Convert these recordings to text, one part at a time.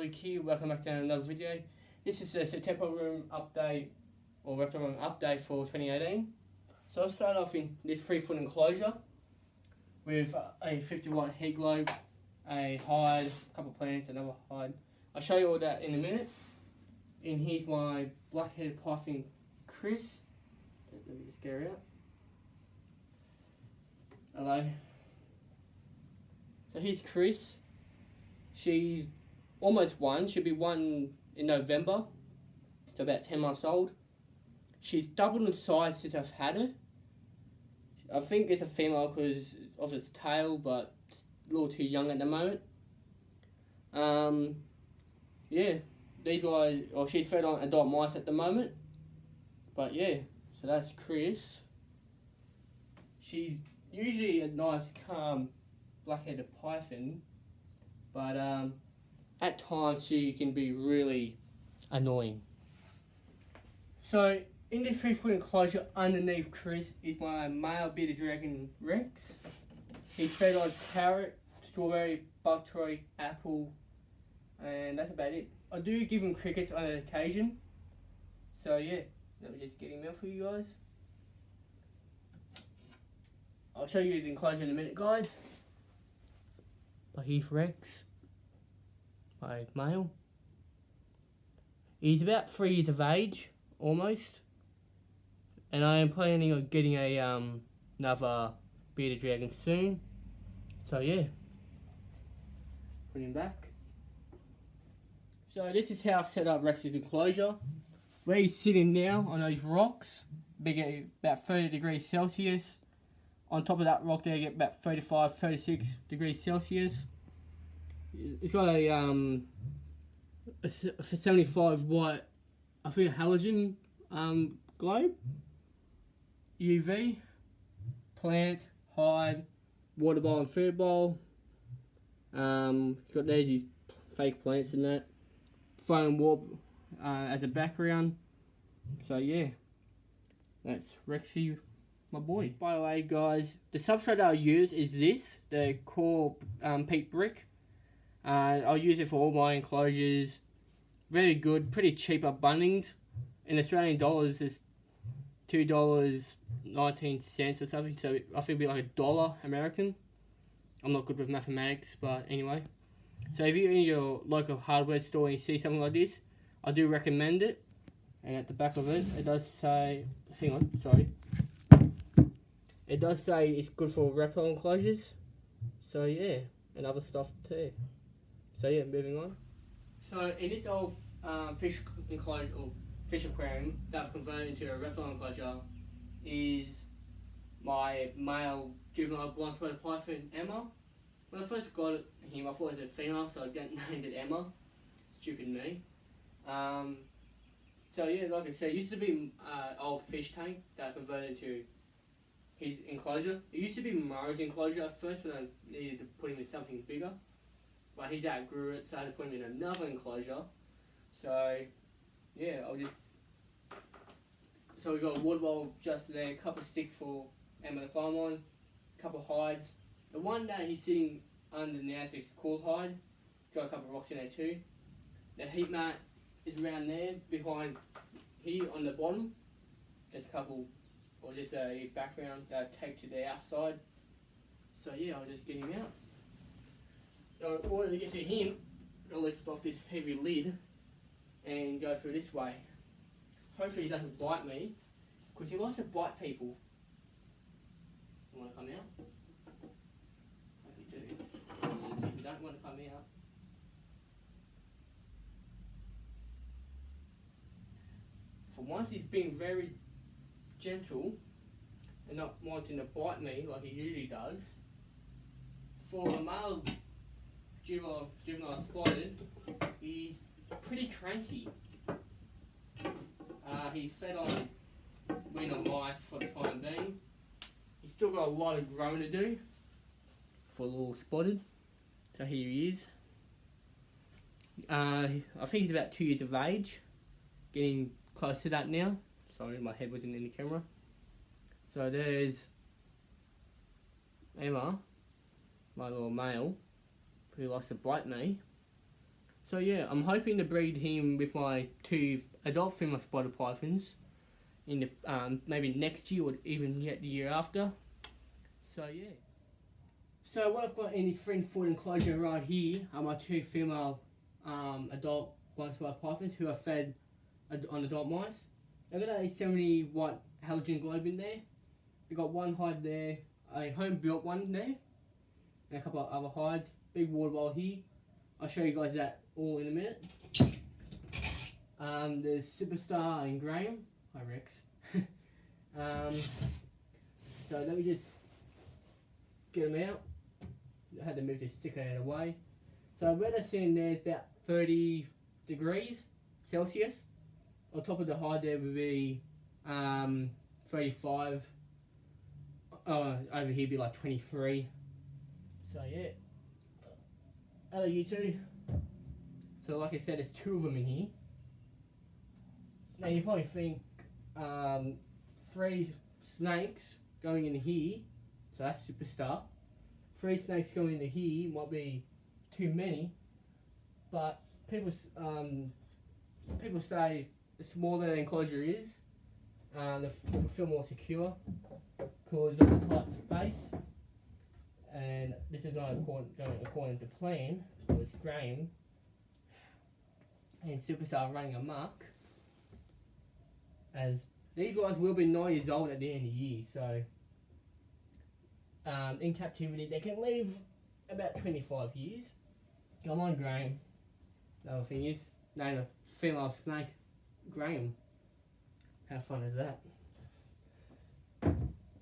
Luke here, welcome back to another video. This is a September room update, or Reptile room update for 2018. So I'll start off in this 3-foot enclosure with a 50-watt heat globe, a hide, a couple of plants, another hide. I'll show you all that in a minute. And here's my black-headed python Chris. Let me just get her out. Hello. So here's Chris. She's almost one. She'll be one in November. So about 10 months old. She's doubled in size since I've had her. I think it's a female because of its tail, but it's a little too young at the moment. Yeah, these guys, she's fed on adult mice at the moment. But yeah, so that's Chris. She's usually a nice, calm, black-headed python, but at times she can be really annoying. So in this 3-foot enclosure underneath Chris is my male bearded dragon Rex. He's fed on carrot, strawberry, buckthorn, apple, and that's about it. I do give him crickets on an occasion. So yeah, let me just get him out for you guys. I'll show you the enclosure in a minute, guys. But here's Rex, my male. He's about 3 years of age, almost. And I am planning on getting a another bearded dragon soon. So yeah, put him back. So this is how I've set up Rex's enclosure. Where he's sitting now on those rocks, big about 30 degrees Celsius. On top of that rock there, you get about 35, 36 degrees Celsius. It's got a 75 watt, I think, halogen globe. UV, plant, hide, water bowl and food bowl. Got there's these fake plants in that. Foam warp as a background. So yeah, that's Rexy, my boy. By the way, guys, the substrate I'll use is this, the core peat brick. I'll use it for all my enclosures. Very good, pretty cheap at Bunnings. In Australian dollars, it's $2.19 or something, so I think it'd be like $1 American. I'm not good with mathematics, but anyway. So if you're in your local hardware store and you see something like this, I do recommend it. And at the back of it, it does say, hang on, sorry. It does say it's good for reptile enclosures. So yeah, and other stuff too. So yeah, moving on. So in this old fish enclosure, or fish aquarium that I've converted into a reptile enclosure is my male juvenile blind spotted python Emma. When I first got him, I thought it was a female, so I named it Emma. Stupid me. So yeah, like I said, it used to be an old fish tank that I converted to his enclosure. It used to be Murray's enclosure at first, but I needed to put him in something bigger. But he's outgrew it, so I had to put him in another enclosure. So yeah, so we got a water bowl just there, a couple of sticks for Emma to climb on, a couple of hides. The one that he's sitting under now is a cool hide. It's got a couple of rocks in there too. The heat mat is around there, behind here on the bottom. There's a couple, or just a background that I taped to the outside. So yeah, I'll just get him out. In order to get to him, I'll lift off this heavy lid and go through this way. Hopefully he doesn't bite me, because he likes to bite people. You want to come out? Hope you do. And if you don't want to come out, for once he's being very gentle and not wanting to bite me like he usually does. For a male juvenile spotted, he's pretty cranky. He's fed on wing or mice for the time being. He's still got a lot of growing to do for a little spotted. So here he is. I think he's about 2 years of age. Getting close to that now. Sorry, my head wasn't in the camera. So there's Emma, my little male, who likes to bite me. So So yeah, I'm hoping to breed him with my 2 adult female spider pythons in the maybe next year or even yet the year after. So yeah. So what I've got in this 3-foot enclosure right here are my 2 female adult blind spider pythons who are fed on adult mice. I've got a 70 watt halogen globe in there. We've got one hide there, a home built one there, and a couple of other hides. Big water bowl here. I'll show you guys that all in a minute. There's Superstar and Graham. Hi Rex. So let me just get them out. I had to move this sticker out of the way. So where they're sitting there is about 30 degrees Celsius. On top of the hide there would be 35. Over here be like 23. So yeah. Hello you two. So like I said, there's 2 of them in here. Now you probably think 3 snakes going in here, so that's Superstar. 3 snakes going into here might be too many, but people say the smaller the enclosure is, they feel more secure because of the tight space. And this is not going according to plan. So it's Graham and Superstar running amok, as these guys will be 9 years old at the end of the year. So in captivity they can live about 25 years. Come on, Graham. Another thing is, name a female snake Graham. How fun is that?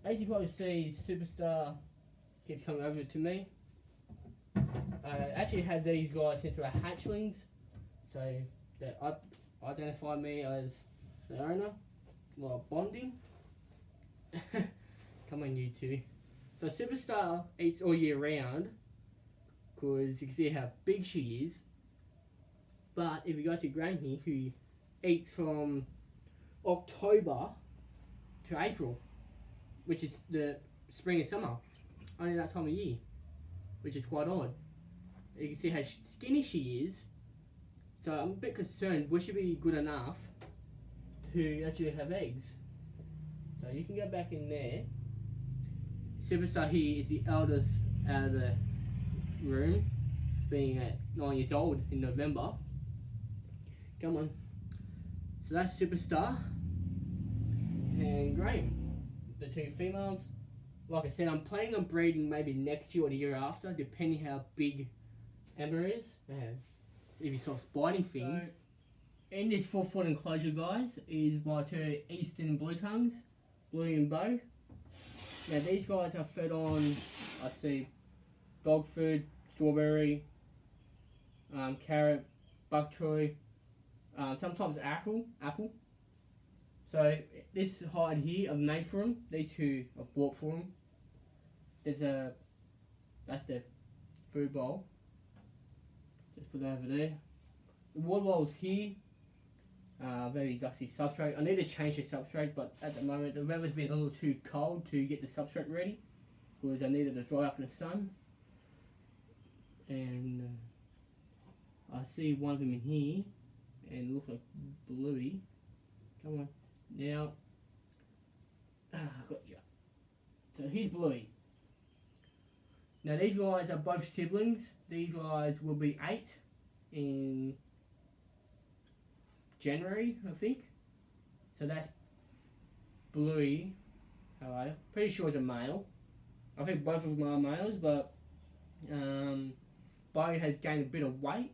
As you probably see, Superstar keeps coming over to me. I actually had these guys since they were hatchlings, so they identify me as the owner. A lot of bonding. Come on, you two. So Superstar eats all year round because you can see how big she is. But if you go to Granny, who eats from October to April, which is the spring and summer, only that time of year, which is quite odd. You can see how skinny she is. So I'm a bit concerned. Will she be good enough to actually have eggs? So you can go back in there. Superstar here is the eldest out of the room, being at 9 years old in November. Come on. So that's Superstar and Graham, the 2 females. Like I said, I'm planning on breeding maybe next year or the year after, depending how big Emma is. If he stops biting things. So, in this 4-foot enclosure, guys, is my 2 Eastern Blue Tongues, Bluey and Bo. Now these guys are fed on, I see, dog food, strawberry, carrot, bok choy, sometimes apple. So this hide here I've made for them. These 2 I've bought for them. That's their food bowl. Just put that over there. The water bowl's here. Very dusty substrate. I need to change the substrate, but at the moment the weather's been a little too cold to get the substrate ready because I needed to dry up in the sun. And I see one of them in here, and it looks like Bluey. Come on, now. Gotcha. So here's Bluey. Now these guys are both siblings. These guys will be 8 in January, I think. So that's Bluey. Hello. Pretty sure it's a male. I think both of them are males, but Bo has gained a bit of weight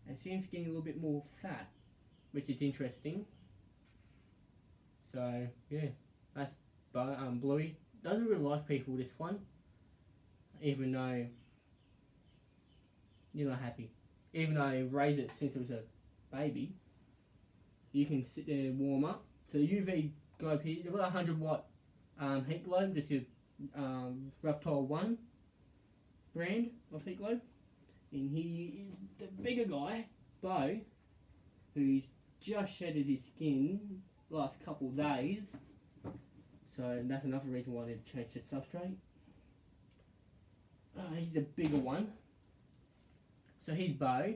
and seems getting a little bit more fat, which is interesting. So yeah, that's Bluey. Doesn't really like people, this one, even though you're not happy. Even though I raised it since it was a baby. You can sit there and warm up. So the UV globe here, you've got a 100 watt heat globe. This is Reptile 1 brand of heat globe. And he is the bigger guy, Bo, who's just shedded his skin last couple of days. So that's another reason why I need to change the substrate. He's the bigger one. So he's Bo.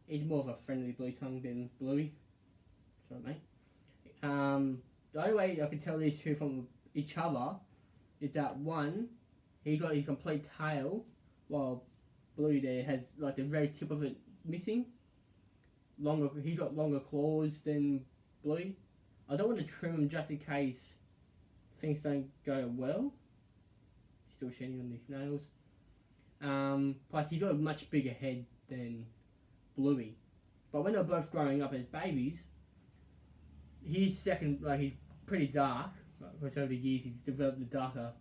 He's more of a friendly blue tongue than Bluey. Sorry, mate. The only way I can tell these two from each other is that one, he's got his complete tail, while Bluey there has like the very tip of it missing. He's got longer claws than Bluey. I don't want to trim him just in case things don't go well. Still shedding on these nails. Plus he's got a much bigger head than Bluey. But when they're both growing up as babies, he's pretty dark. Which over the years he's developed a darker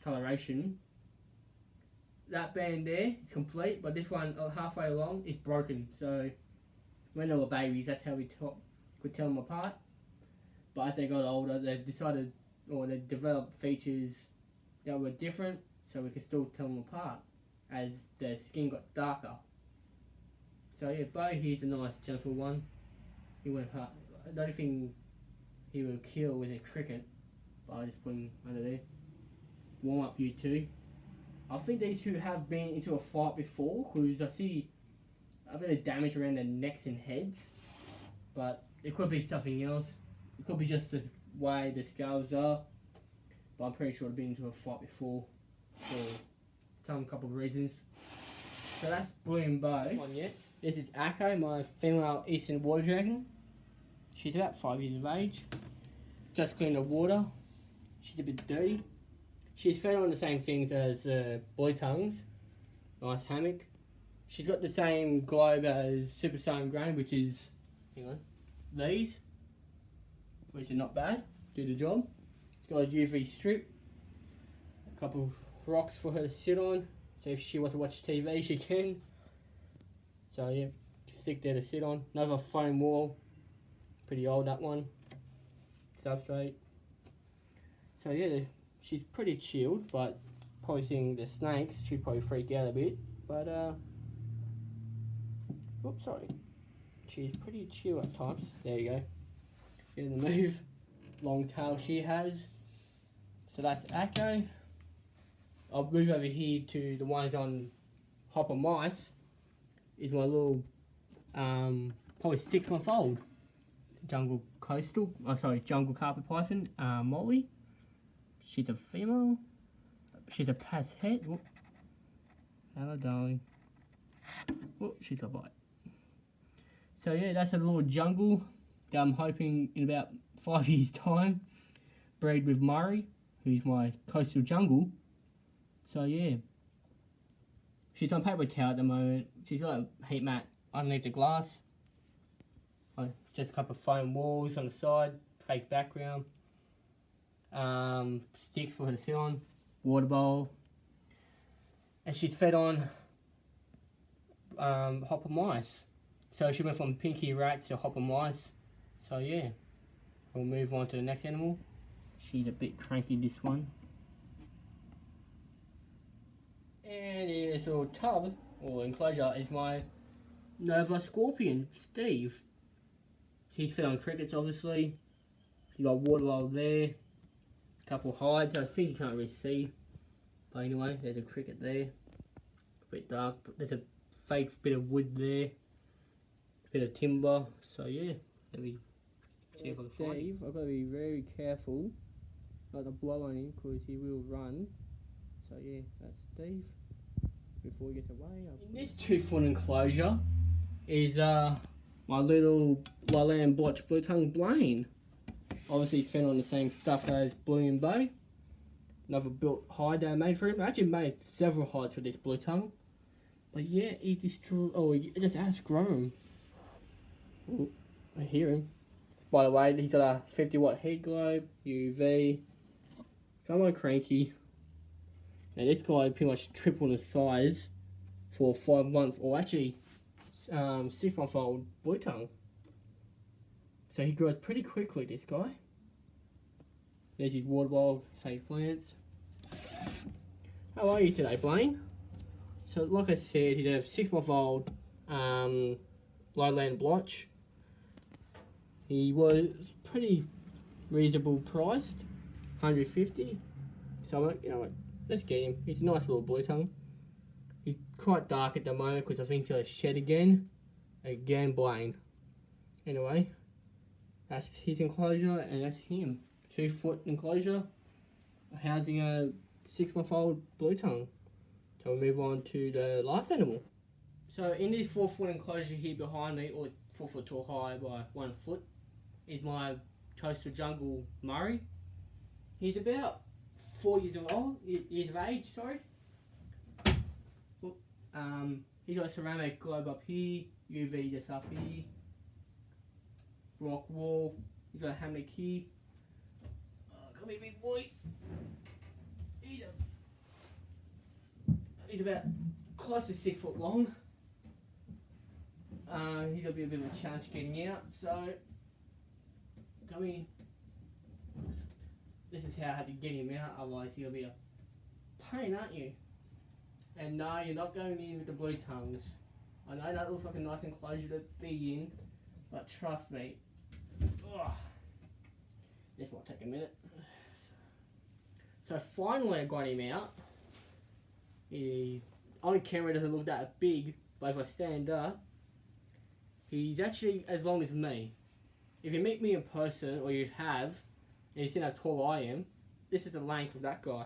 coloration. That band there is complete, but this one halfway along is broken. So when they were babies, that's how we could tell them apart. But as they got older, they decided, or they developed features that were different, so we could still tell them apart as their skin got darker. So yeah, Bo here's a nice gentle one. He went hard. The only thing he will kill was a cricket, but I just put him under there. Warm up you two. I think these two have been into a fight before, because I see a bit of damage around their necks and heads, but it could be something else. It could be just the way the scales are, but I'm pretty sure they've been into a fight before for some couple of reasons. So that's Blue and Bow. This is Akko, my female eastern water dragon. She's about 5 years of age. Just cleaned the water. She's a bit dirty. She's fed on the same things as blue tongues. Nice hammock. She's got the same globe as Super Saiyan Grain, which is, these, which are not bad. Do the job. It's got a UV strip. A couple of rocks for her to sit on. So if she wants to watch TV, she can. So yeah, stick there to sit on. Another foam wall. Pretty old, that one. Substrate. So yeah, she's pretty chilled, but probably seeing the snakes, she'd probably freak out a bit. But oops, sorry. She's pretty chill at times. There you go. Getting the move. Long tail she has. So that's Akko. I'll move over here to the ones on Hopper Mice. Is my little, probably 6 month old jungle carpet python, Molly. She's a female. She's a pass head. Whoop. Hello, darling. Oh, she's a bite. So yeah, that's a little jungle that I'm hoping in about 5 years' time breed with Murray, who's my coastal jungle. So yeah, she's on paper towel at the moment. She's got a heat mat underneath the glass. Just a couple of foam walls on the side, fake background. Sticks for her to sit on, water bowl. And she's fed on Hopper Mice. So she went from Pinky Rats to Hopper Mice. So yeah, we'll move on to the next animal. She's a bit cranky, this one. And in this little tub, or enclosure, is my Nova Scorpion, Steve. He's fed on crickets, obviously. You got water bowl there. A couple hides. I think you can't really see. But anyway, there's a cricket there. A bit dark. But there's a fake bit of wood there. A bit of timber. So yeah, let me see if I can find Steve. I've got to be very careful not to blow on him, because he will run. So yeah, that's Steve. Before he gets away. In this 2-foot enclosure is my little lowland blotch blue tongue Blaine. Obviously he's fed on the same stuff as Blue and Bow. Another built hide that I made for him. I actually made several hides for this blue tongue. But yeah, he destroyed. Oh, he just has grown. Ooh, I hear him. By the way, he's got a 50-watt heat globe, UV. Come on, cranky. Now this guy pretty much tripled the size for 5 months, or actually 6 month old blue tongue. So he grows pretty quickly, this guy. There's his water bowl, fake plants. How are you today, Blaine? So like I said, he's a 6 month old lowland blotch. He was pretty reasonable priced, $150. So you know what? Let's get him. He's a nice little blue tongue. He's quite dark at the moment because I think he's got a shed again. Again, Blaine. Anyway, that's his enclosure and that's him. 2 foot enclosure, housing a 6-month-old blue tongue. So we'll move on to the last animal. So in this 4 foot enclosure here behind me, or 4 foot tall high by 1 foot, is my coastal jungle Murray. He's about 4 years of age, sorry. He's got a ceramic globe up here, UV just up here, rock wall. He's got a hammock here. Come here, big boy. He's about close to 6 foot long. He's gonna be a bit of a challenge getting out, so come here. This is how I had to get him out, otherwise he'll be a pain, aren't you? And no, you're not going in with the blue tongues. I know that looks like a nice enclosure to be in, but trust me, this might take a minute. So finally I got him out. On camera doesn't look that big, but if I stand up, he's actually as long as me. If you meet me in person, or you have, and you see how tall I am, this is the length of that guy.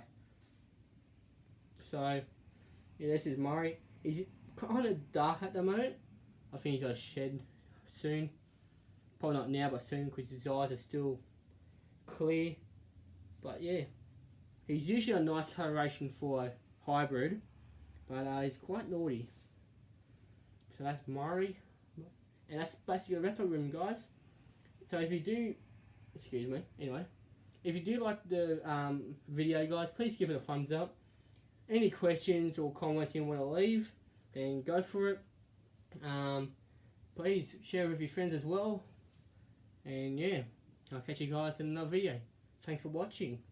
So, yeah, this is Murray. He's kind of dark at the moment. I think he's got a shed soon. Probably not now, but soon, because his eyes are still clear. But yeah, he's usually a nice coloration for a hybrid, but he's quite naughty. So that's Murray, and that's basically a reptile room, guys. So if you do, excuse me, anyway, if you do like the video, guys, please give it a thumbs up. Any questions or comments you want to leave, then go for it. Please share with your friends as well. And yeah, I'll catch you guys in another video. Thanks for watching.